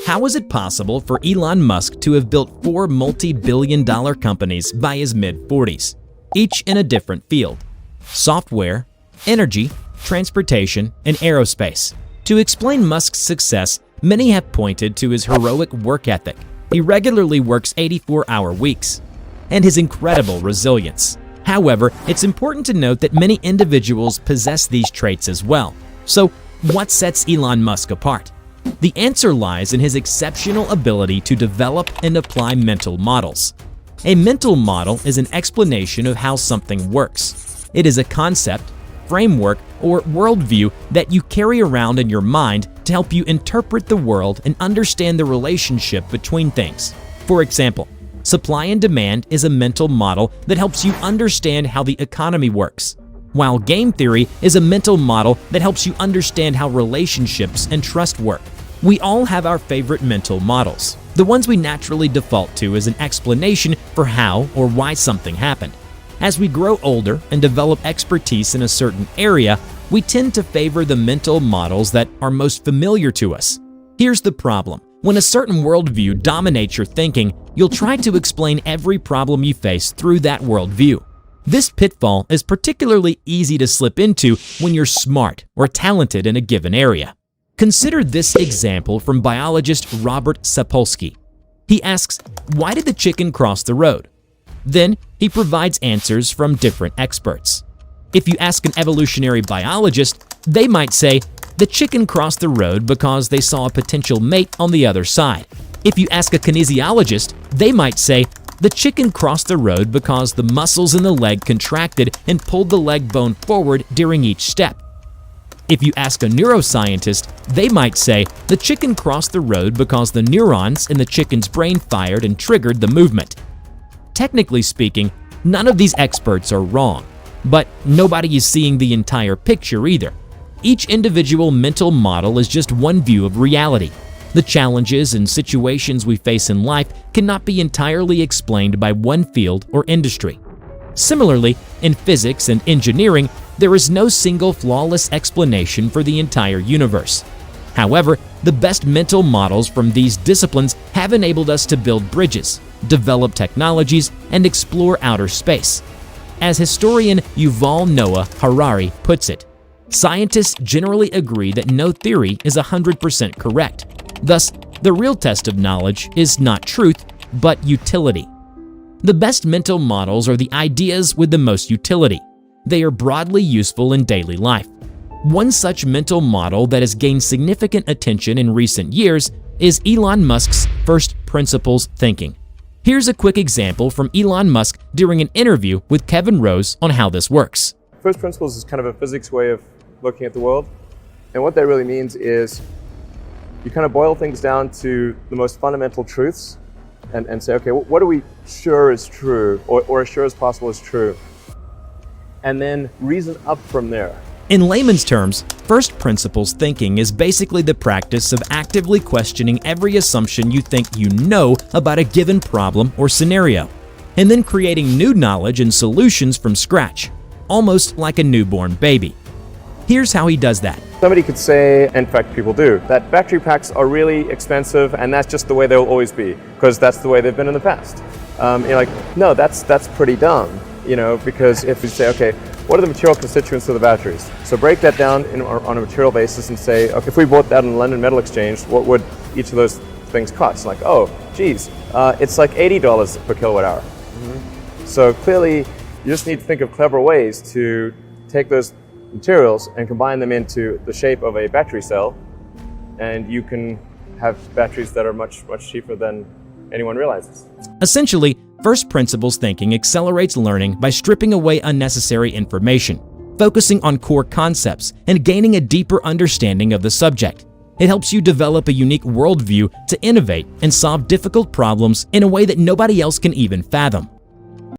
How is it possible for Elon Musk to have built 4 multi-billion-dollar companies by his mid-40s, each in a different field? Software, energy, transportation, and aerospace. To explain Musk's success, many have pointed to his heroic work ethic. He regularly works 84-hour weeks, and his incredible resilience. However, it's important to note that many individuals possess these traits as well. So, what sets Elon Musk apart? The answer lies in his exceptional ability to develop and apply mental models. A mental model is an explanation of how something works. It is a concept, framework, or worldview that you carry around in your mind to help you interpret the world and understand the relationship between things. For example, supply and demand is a mental model that helps you understand how the economy works, while game theory is a mental model that helps you understand how relationships and trust work. We all have our favorite mental models, the ones we naturally default to as an explanation for how or why something happened. As we grow older and develop expertise in a certain area, we tend to favor the mental models that are most familiar to us. Here's the problem. When a certain worldview dominates your thinking, you'll try to explain every problem you face through that worldview. This pitfall is particularly easy to slip into when you're smart or talented in a given area. Consider this example from biologist Robert Sapolsky. He asks, "Why did the chicken cross the road?" Then he provides answers from different experts. If you ask an evolutionary biologist, they might say, "The chicken crossed the road because they saw a potential mate on the other side." If you ask a kinesiologist, they might say, "The chicken crossed the road because the muscles in the leg contracted and pulled the leg bone forward during each step." If you ask a neuroscientist, they might say, "The chicken crossed the road because the neurons in the chicken's brain fired and triggered the movement." Technically speaking, none of these experts are wrong, but nobody is seeing the entire picture either. Each individual mental model is just one view of reality. The challenges and situations we face in life cannot be entirely explained by one field or industry. Similarly, in physics and engineering, there is no single flawless explanation for the entire universe. However, the best mental models from these disciplines have enabled us to build bridges, develop technologies, and explore outer space. As historian Yuval Noah Harari puts it, scientists generally agree that no theory is 100% correct. Thus, the real test of knowledge is not truth, but utility. The best mental models are the ideas with the most utility. They are broadly useful in daily life. One such mental model that has gained significant attention in recent years is Elon Musk's first principles thinking. Here's a quick example from Elon Musk during an interview with Kevin Rose on how this works. First principles is kind of a physics way of looking at the world. And what that really means is you kind of boil things down to the most fundamental truths and say, okay, what are we sure is true or as sure as possible is true? And then reason up from there. In layman's terms, first principles thinking is basically the practice of actively questioning every assumption you think you know about a given problem or scenario, and then creating new knowledge and solutions from scratch, almost like a newborn baby. Here's how he does that. Somebody could say, in fact people do, that battery packs are really expensive and that's just the way they'll always be, because that's the way they've been in the past. You're like, no, that's pretty dumb, because if you say, okay, what are the material constituents of the batteries? So break that down on a material basis and say, okay, if we bought that in the London Metal Exchange, what would each of those things cost? Like, oh, geez, it's like $80 per kilowatt hour. Mm-hmm. So clearly, you just need to think of clever ways to take those materials and combine them into the shape of a battery cell, and you can have batteries that are much, much cheaper than anyone realizes. Essentially, first principles thinking accelerates learning by stripping away unnecessary information, focusing on core concepts, and gaining a deeper understanding of the subject. It helps you develop a unique worldview to innovate and solve difficult problems in a way that nobody else can even fathom.